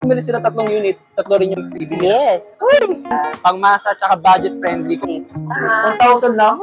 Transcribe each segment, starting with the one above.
Bumili sila 3 unit, 3 rin yung freebie. Yes. Pangmasa at budget friendly. 1,000 lang.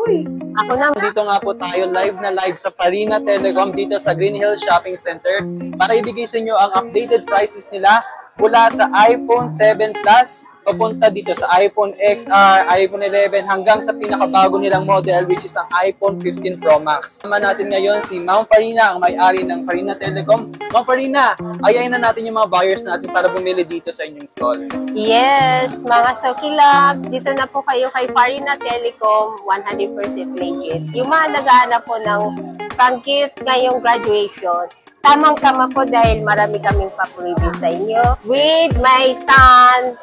Ako na. Dito nga po tayo live sa Farina Telecom dito sa Green Hills Shopping Center para ibigay sa inyo ang updated prices nila mula sa iPhone 7 Plus papunta dito sa iPhone XR, iPhone 11 hanggang sa pinakabago nilang model which is ang iPhone 15 Pro Max. Sama natin ngayon si Ma'am Farina, ang may-ari ng Farina Telecom. Ma'am Farina, ayayin na natin yung mga buyers natin para bumili dito sa inyong stall. Yes, mga Soki Labs, dito na po kayo kay Farina Telecom, 100% legit. Yung mga naghahanap po ng pang-gift ngayong graduation, tamang-tama po dahil marami kaming papreview sa inyo with my son,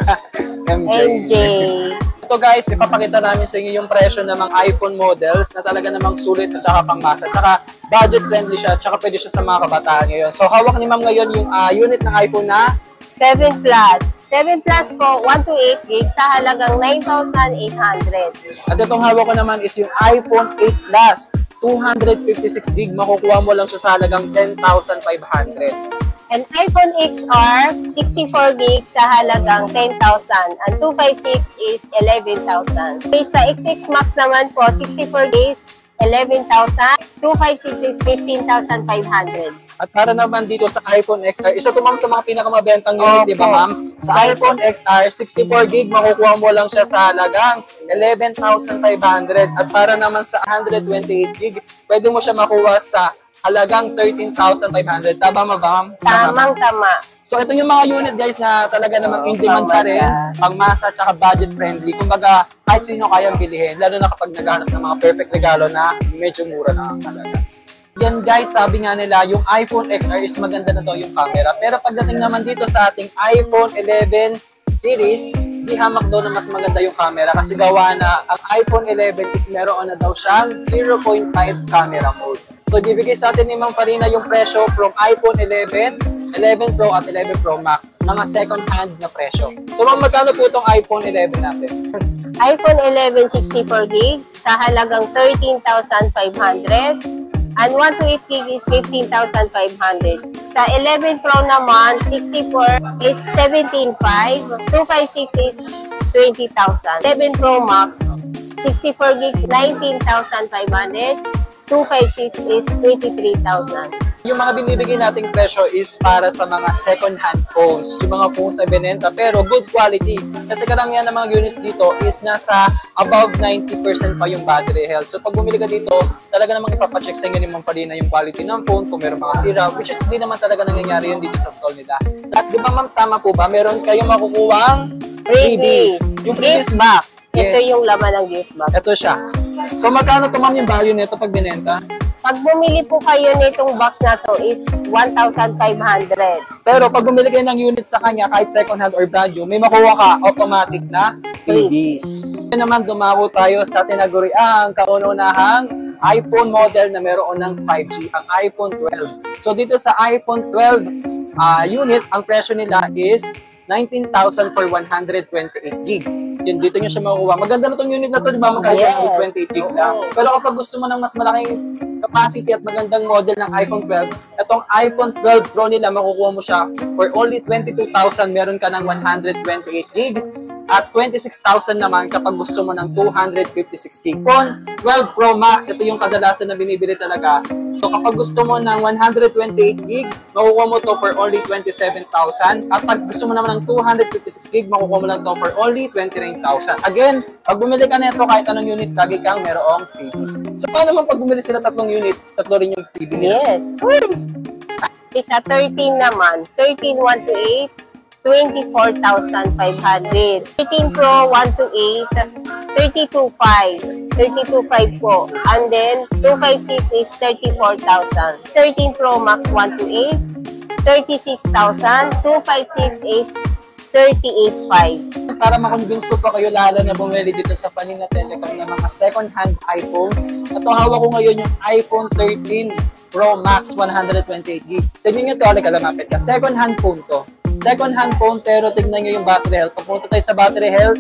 MJ. Ito guys, ipapakita namin sa inyo yung presyo ng mga iPhone models na talaga namang sulit at saka pangmasa. Tsaka budget friendly siya, tsaka pwede siya sa mga kabataan ngayon. So hawak ni ma'am ngayon yung unit ng iPhone na 7 Plus. 7 Plus po, 128 gig sa halagang 9,800. At itong hawak ko naman is yung iPhone 8 Plus. 256 gig, makukuha mo lang siya sa halagang 10,500. And iPhone XR, 64 gig sa halagang 10,000. And 256 is 11,000. Okay, sa XX Max naman po, 64 gigs, 11,000. 256 is 15,500. At para naman dito sa iPhone XR, isa to ma'am sa mga pinakamabentang unit, di ba ma'am? Sa iPhone XR, 64 gig, makukuha mo lang siya sa halagang 11,500. At para naman sa 128 gig, pwede mo siya makuha sa halagang 13,500. Tama ba ma'am? Tamang-tama. So ito yung mga unit guys na talaga namang in demand pa rin, pangmasa at budget friendly. Kumbaga, kahit sino kayang bilihin, lalo na kapag naghahanap ng mga perfect regalo na medyo mura na ang halaga. Yan guys, sabi nga nila, yung iPhone XR is maganda na to yung camera. Pero pagdating naman dito sa ating iPhone 11 series, di hamak daw na mas maganda yung camera kasi gawa na ang iPhone 11 is meron na daw siyang 0.5 camera mode. So, bibigay sa atin ni Ma'am Farina yung presyo from iPhone 11, 11 Pro at 11 Pro Max. Mga second-hand na presyo. So, Ma'am, magkano po itong iPhone 11 natin? iPhone 11 64 gigs sa halagang 13,500. And 128 gig is 15,500. Sa 11 Pro naman, 64 is 17,500. 256 is 20,000. 11 Pro Max, 64 gigs, 19,500. 256 is 23,000. Yung mga binibigay nating presyo is para sa mga second-hand phones. Yung mga phones ay binenta pero good quality. Kasi karamihan ng mga units dito is nasa above 90% pa yung battery health. So pag bumili ka dito, talaga namang ipapacheck sa inyo ni Ma'am Farina yung quality ng phone, kung meron mga sira, which is hindi naman talaga nangyayari yun dito sa stall nila. At di ba ma'am, tama po ba? Meron kayong makukuhang freebies. Yung freebies box. Ito yung laman ng gift box. Ito siya. So magkano to ma'am yung value nito pag binenta? Pag bumili po kayo nitong box na to is 1,500. Pero pag bumili kayo ng unit sa kanya, kahit second hand or brand new, may makuha ka automatic na freebies. Ngayon naman, dumawo tayo sa tinaguriang kauna-unahang iPhone model na meron ng 5G, ang iPhone 12. So dito sa iPhone 12 unit, ang presyo nila is 19,000 for 128 gig. Yun, dito nyo siya makukuha. Maganda na itong unit na to, di ba? Magkaya 28 gig lang. Pero kapag gusto mo ng mas malaking capacity at magandang model ng iPhone 12, itong iPhone 12 Pro nila, makukuha mo siya for only 22,000. Meron ka ng 128 gig. At 26,000 naman kapag gusto mo ng 256 gig. iPhone 12 Pro Max, ito yung kadalasan na binibili talaga. So kapag gusto mo ng 128 gig, makukuha mo to for only 27,000. At pag gusto mo naman ng 256 gig, makukuha mo lang to for only 29,000. Again, pag bumili ka nito kahit anong unit, lagi kang merong freebies. So paano naman pag bumili sila 3 unit, 3 rin yung freebies nila? Yes. Sa 13 naman, 13,128. 24,500. 13 Pro 128, 32,500. 32,500 po. And then 256 is 34,000. 13 Pro Max 128, 36,000. 256 is 38,500. Para makonvince ko pa kayo lalo na bumili dito sa Farina Telecom ng mga second-hand iPhones. Ito hawak ko ngayon yung iPhone 13 Pro Max 128 gig. Tignan nyo ito, kalamapit ka. Second-hand phone to. Second-hand phone, pero tignan nyo yung battery health. Pag punta tayo sa battery health,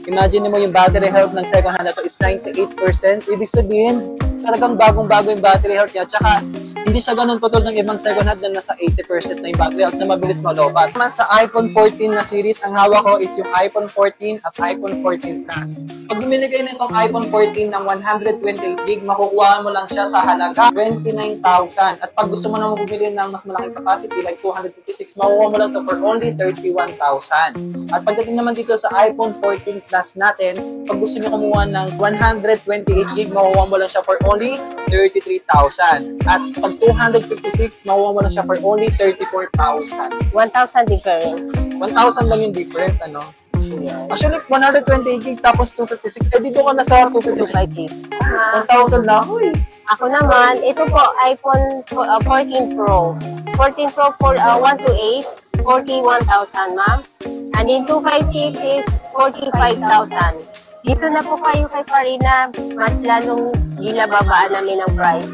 imagine mo yung battery health ng second-hand na to is 98%. Ibig sabihin, talagang bagong-bago yung battery health niya. Tsaka, Hindi siya ganun katulad ng ibang second hand na nasa 80% na yung battery health na mabilis malobat. Naman sa iPhone 14 na series, ang hawak ko is yung iPhone 14 at iPhone 14 Plus. Pag bumili kayo nitong iPhone 14 ng 128GB, makukuha mo lang siya sa halaga 29,000. At pag gusto mo naman bumili ng mas malaking capacity like 256, makukuha mo lang to for only 31,000. At pagdating naman dito sa iPhone 14 Plus natin, pag gusto niyo kumuha ng 128GB, makukuha mo lang siya for only 33,000. At pag 256, makukuha mo lang siya for only 34,000. 1,000 difference. 1,000 lang yung difference, ano? Yeah. Actually, 128GB tapos 256, eh dito ka na sa 256. 1,000 na. Uy. Ako naman, ito po, iPhone 14 Pro. 14 Pro for 128, 41,000, ma'am. And in 256 is 45,000. Dito na po kayo kay Farina, mas lalong ginababaan namin ang price.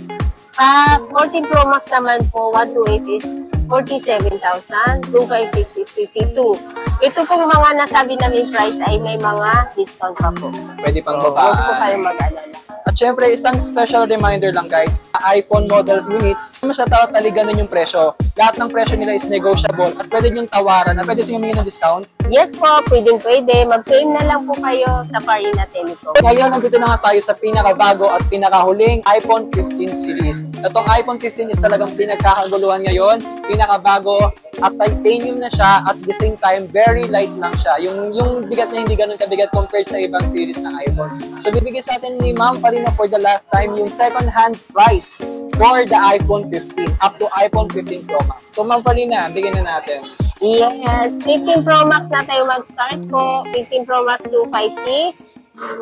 Sa 14 Pro Max naman po, 128 is 47,000, 256 is 52. Ito pong mga nasabi namin price ay may mga discount pa po. Pwede pang Huwag po babaan. kayo mag-alala. At syempre, isang special reminder lang guys, iPhone models units, hindi siya tataliganan yung presyo. Lahat ng presyo nila is negotiable at pwede niyong tawaran at pwede siya humingi ng discount. Yes po, pwede. Mag-claim na lang po kayo sa Farina Telecom. Ngayon, nandito na nga tayo sa pinakabago at pinakahuling iPhone 15 series. Itong iPhone 15 is talagang pinagkakaguluhan ngayon, pinakabago at titanium na siya at the same time, very light lang siya. Yung bigat na hindi ganun kabigat compared sa ibang series ng iPhone. So, bibigyan sa atin ni Ma'am Farina for the last time yung second-hand price for the iPhone 15 up to iPhone 15 Pro Max. So, Ma'am Farina, bigyan na natin. Yes, 15 Pro Max na tayo mag-start po. 15 Pro Max 256.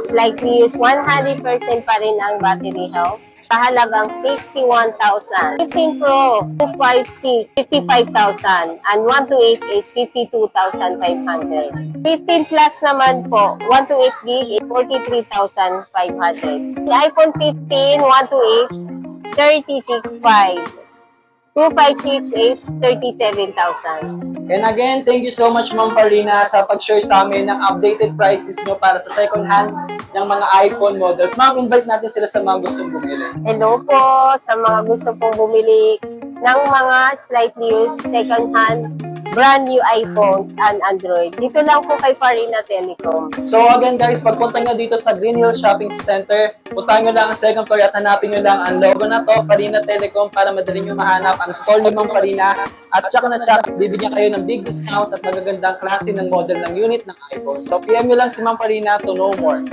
Slightly used, 100% pa rin ang battery health. Sa halagang 61,000. 15 Pro 256, 55,000. And 128 is 52,500. 15 Plus naman po, 128GB is 43,500. iPhone 15, 128, 36,500. 256 is 37,000. And again, thank you so much Ma'am Farina sa pag-share sa amin ng updated prices nyo para sa second hand ng mga iPhone models. Ma'am, invite natin sila sa mga gustong bumili. Hello po sa mga gusto pong bumili ng mga slightly used second hand brand new iPhones and Android. Dito lang po kay Farina Telecom. So again guys, pagpunta nyo dito sa Green Hill Shopping Center, puntahan nyo lang ang second floor at hanapin nyo lang ang logo na to, Farina Telecom, para madali nyo mahanap ang store ni Ma'am Farina. At tsaka na tsaka, bibigyan kayo ng big discounts at magagandang klase ng model ng unit ng iPhone. So PM nyo lang si Ma'am Farina to know more.